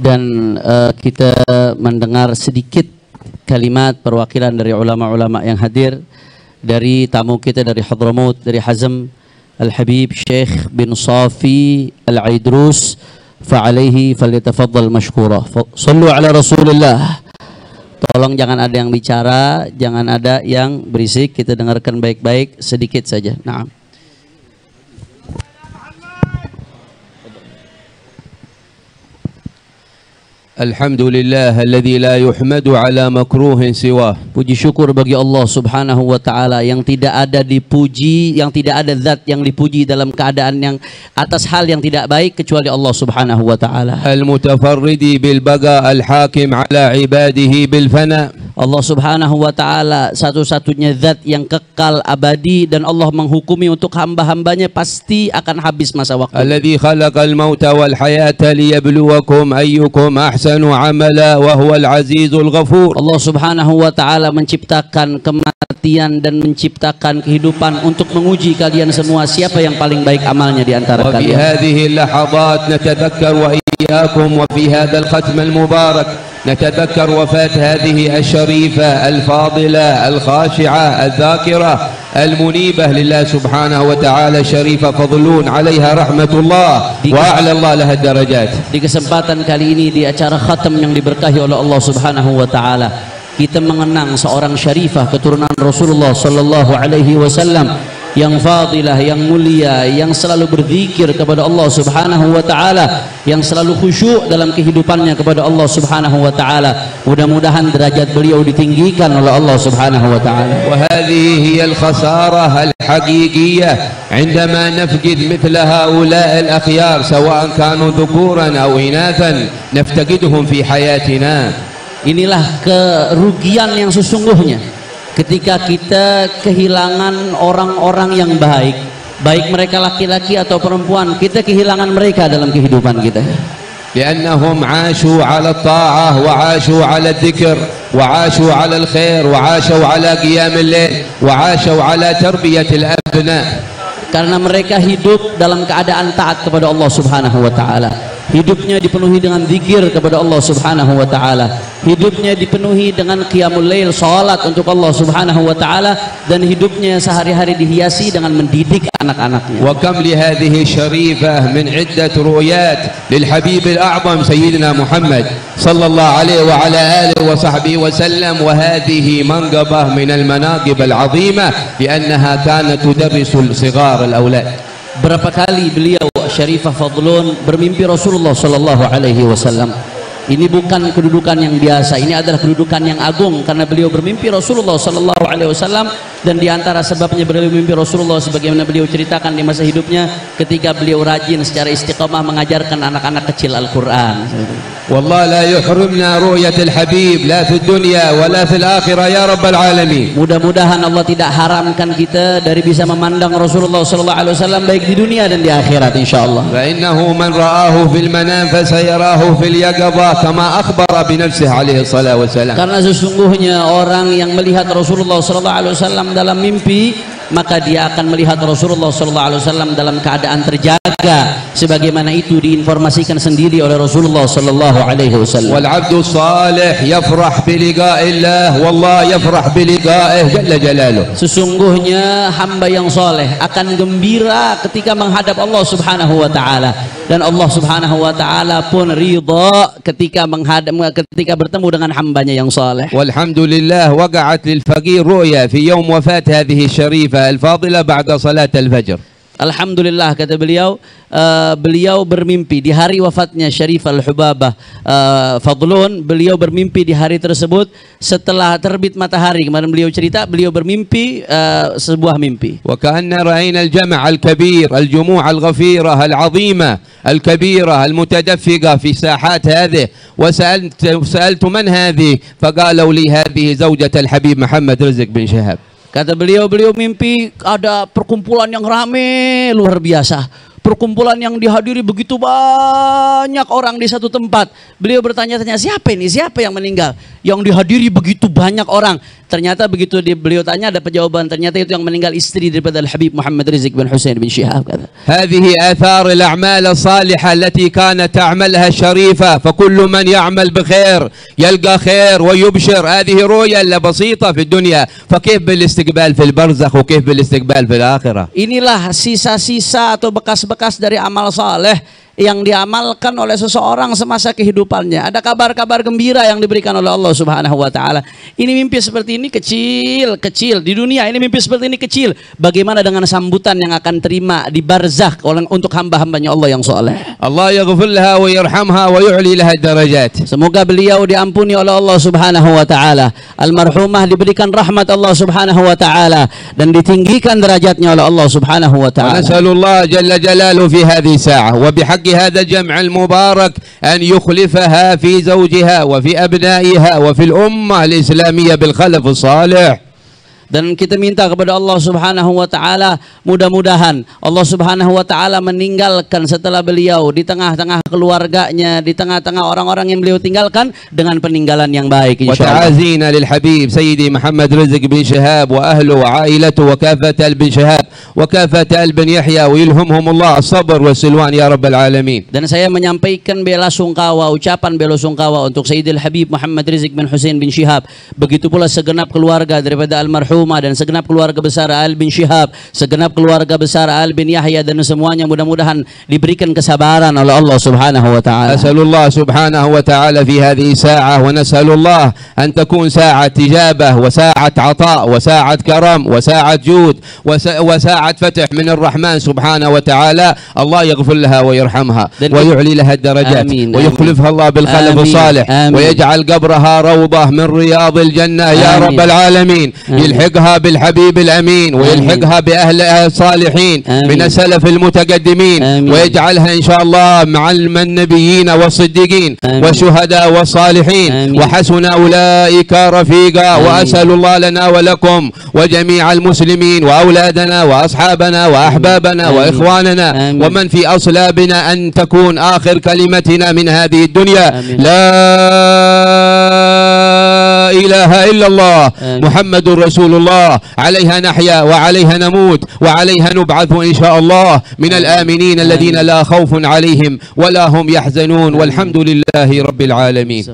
dan kita mendengar sedikit kalimat perwakilan dari ulama-ulama yang hadir, dari tamu kita dari Hadramaut, dari Hazm, Al-Habib Syekh bin Safi Al-Aidrus, fa'alaihi falyatafaddal mashkura. Sallu ala Rasulillah. Tolong jangan ada yang bicara, jangan ada yang berisik, kita dengarkan baik-baik, sedikit saja. Naam. Alhamdulillah alladzi la yuhmadu ala makruhin siwah. Puji syukur bagi Allah Subhanahu wa taala yang tidak ada dipuji, yang tidak ada zat yang dipuji dalam keadaan yang atas hal yang tidak baik kecuali Allah Subhanahu wa taala. Al-mutafarridi bil baga al-hakim ala ibadihi bil fana. Allah Subhanahu wa taala satu-satunya zat yang kekal abadi dan Allah menghukumi untuk hamba-hambanya pasti akan habis masa waktu. Alladzi khalaqal mauta wal hayata liyabluwakum ayyukum ahsanu amala wa huwal azizul ghafur. Allah Subhanahu wa taala menciptakan kematian dan menciptakan kehidupan untuk menguji kalian semua siapa yang paling baik amalnya di antara kalian. Wa fi hadhihi al-lahadhat natadhakkar wa iyyakum wa fi hadzal khatm al-mubarak نتذكر وفاة هذه الشريفة الفاضلة الخاشعة الذاكرة المنيبة لله سبحانه وتعالى شريفة فضلون عليها رحمة الله وأعلى الله لها الدرجات. Di kesempatan kali ini di acara khatam yang diberkahi oleh Allah Subhanahu wa taala, kita mengenang seorang syarifah keturunan Rasulullah sallallahu alaihi wasallam yang fadilah, yang mulia, yang selalu berzikir kepada Allah Subhanahu wa taala, yang selalu khusyuk dalam kehidupannya kepada Allah Subhanahu wa taala. Mudah-mudahan derajat beliau ditinggikan oleh Allah Subhanahu wa taala. Wa hadhihi hiya al-khasarah al-haqiqiyyah 'indama nafqid mithla haula' al-akhyar sawa'an kanu dhukuran aw inathan naftaqiduhum fi hayatina. Inilah kerugian yang sesungguhnya ketika kita kehilangan orang-orang yang baik, baik mereka laki-laki atau perempuan, kita kehilangan mereka dalam kehidupan kita. لأنهم عاشوا على الطاعة وعاشوا على الذكر وعاشوا على الخير وعاشوا على قيام الليل وعاشوا على تربية الأبناء. Karena mereka hidup dalam keadaan taat kepada Allah Subhanahu wa taala. Hidupnya dipenuhi dengan zikir kepada Allah Subhanahu wa taala. Hidupnya dipenuhi dengan qiyamul lail, salat untuk Allah Subhanahu wa taala, dan hidupnya sehari-hari dihiasi dengan mendidik anak-anaknya. Wa kam li hadhihi syarifah min iddat ru'yat lil habib al-a'zam sayyidina Muhammad sallallahu alaihi wa ala alihi wa sahbihi wa sallam, wa hadhihi manqabah min al-manaqib al-'azimah li'annaha kanat tudarrisu al-sighar al-awlad. Berapa kali beliau Syarifah Fadlun bermimpi Rasulullah sallallahu alaihi wasallam. Ini bukan kedudukan yang biasa, ini adalah kedudukan yang agung karena beliau bermimpi Rasulullah sallallahu alaihi wasallam, dan diantara sebabnya beliau bermimpi Rasulullah sebagaimana beliau ceritakan di masa hidupnya ketika beliau rajin secara istiqamah mengajarkan anak-anak kecil Al-Qur'an. Wallah la yuhrimna ru'yatil habib la fid dunya wala fil akhirah ya rabbal alamin. Mudah-mudahan Allah tidak haramkan kita dari bisa memandang Rasulullah sallallahu alaihi wasallam baik di dunia dan di akhirat insyaallah. Fa innahu man ra'ahu fil manam fasayarahu fil yaqadha kama akhbara bi nafsihi alaihi salatu wassalam. Karena sesungguhnya orang yang melihat Rasulullah sallallahu alaihi wasallam dalam mimpi, maka dia akan melihat Rasulullah sallallahu alaihi wasallam dalam keadaan terjaga sebagaimana itu diinformasikan sendiri oleh Rasulullah sallallahu alaihi wasallam. Wal 'abdu salih yafrah bi liqa'illah wallah yafrah bi liqa'ih jalla jalaluh. Sesungguhnya hamba yang soleh akan gembira ketika menghadap Allah Subhanahu wa taala, dan Allah Subhanahu wa taala pun ridha ketika ketika bertemu dengan hambanya yang soleh. Walhamdulillah waqa'at lil faqir ru'ya fi yawm wafat hadhihi syarifah al-fadila ba'da salat al-fajr. Alhamdulillah, kata beliau, beliau bermimpi di hari wafatnya Syarifah Al-Hubabah Fadlun. Beliau bermimpi di hari tersebut setelah terbit matahari. Kemarin beliau cerita beliau bermimpi sebuah mimpi. Wa ka'anna ra'ayna al-jam' al-kabir al-jumu' al-ghafira al-'azima al-kabira al-mutadaffiqa fi sahat hadhihi wa sa'altu man hadhihi faqalu li hadhihi zawjat al-habib Muhammad Rizq bin Shihab. Kata beliau, beliau mimpi ada perkumpulan yang ramai luar biasa, perkumpulan yang dihadiri begitu banyak orang di satu tempat. Beliau bertanya-tanya, siapa ini? Siapa yang meninggal? Yang dihadiri begitu banyak orang. Ternyata begitu beliau tanya dapat jawaban, ternyata itu yang meninggal istri daripada Al-Habib Muhammad Rizik bin Hussein bin Shihab. هذه آثار الأعمال الصالحة التي كانت تعملها الشريفة، فكل من يعمل بخير يلقى خير ويبشر. هذه رؤية بسيطة في الدنيا، فكيف بالاستقبال في البرزخ وكيف بالاستقبال في الآخرة؟ Inilah sisa-sisa atau bekas-bekas dari amal saleh yang diamalkan oleh seseorang semasa kehidupannya. Ada kabar-kabar gembira yang diberikan oleh Allah Subhanahu wa taala. Ini mimpi seperti ini kecil di dunia, ini mimpi seperti ini kecil. Bagaimana dengan sambutan yang akan terima di barzakh untuk hamba-hambanya Allah yang soleh? Allah yaghfir laha wa yarhamha wa yu'li laha darajat. Semoga beliau diampuni oleh Allah Subhanahu wa taala. Almarhumah diberikan rahmat Allah Subhanahu wa taala dan ditinggikan derajatnya oleh Allah Subhanahu wa taala. Nasallallahu jalla jalaluhu fi hadhihi sa'ah wa bihaqq هذا الجمع المبارك أن يخلفها في زوجها وفي أبنائها وفي الأمة الإسلامية بالخلف الصالح. Dan kita minta kepada Allah Subhanahu wa taala, mudah-mudahan Allah Subhanahu wa taala meninggalkan setelah beliau di tengah-tengah keluarganya, di tengah-tengah orang-orang yang beliau tinggalkan dengan peninggalan yang baik insyaallah. وتعازينا للحبيب سيدي محمد رزق بن شهاب وأهله وعائلته وكافة آل بن شهاب وكافة آل بن يحيى ويلهمهم الله الصبر والسلوان يا رب العالمين. Dan saya menyampaikan bela sungkawa, ucapan bela sungkawa untuk Sayyidil Habib Muhammad Rizik bin Hussein bin Shihab. Begitu pula segenap keluarga daripada almarhum dan segenap keluarga besar Al bin Shihab, segenap keluarga besar Al bin Yahya, dan semuanya mudah-mudahan diberikan kesabaran oleh Allah Subhanahu wa taala. Nasallallahu subhanahu wa taala fi hadhihi sa'ah wa nasallallahu an takun sa'at ijabah wa sa'at 'ata wa sa'at karam wa sa'at jud wa sa'at fath min ar-Rahman subhanahu wa taala. Allah yaghfir laha wa yarhamha wa yu'li laha ad-darajat wa yukhlifha Allah bil khalaf as-salih wa yaj'al qabraha rawdah min riyad al-jannah ya rabb al-alamin. يلحقها بالحبيب الأمين ويلحقها بأهلها الصالحين من السلف المتقدمين ويجعلها إن شاء الله مع النبيين والصديقين والشهداء والصالحين وحسن أولئك رفيقا. وأسأل الله لنا ولكم وجميع المسلمين وأولادنا وأصحابنا وأحبابنا وإخواننا ومن في أصلابنا أن تكون آخر كلمتنا من هذه الدنيا لا إله إلا الله محمد رسول الله. عليها نحيا وعليها نموت وعليها نبعث إن شاء الله من الآمنين الذين لا خوف عليهم ولا هم يحزنون والحمد لله رب العالمين.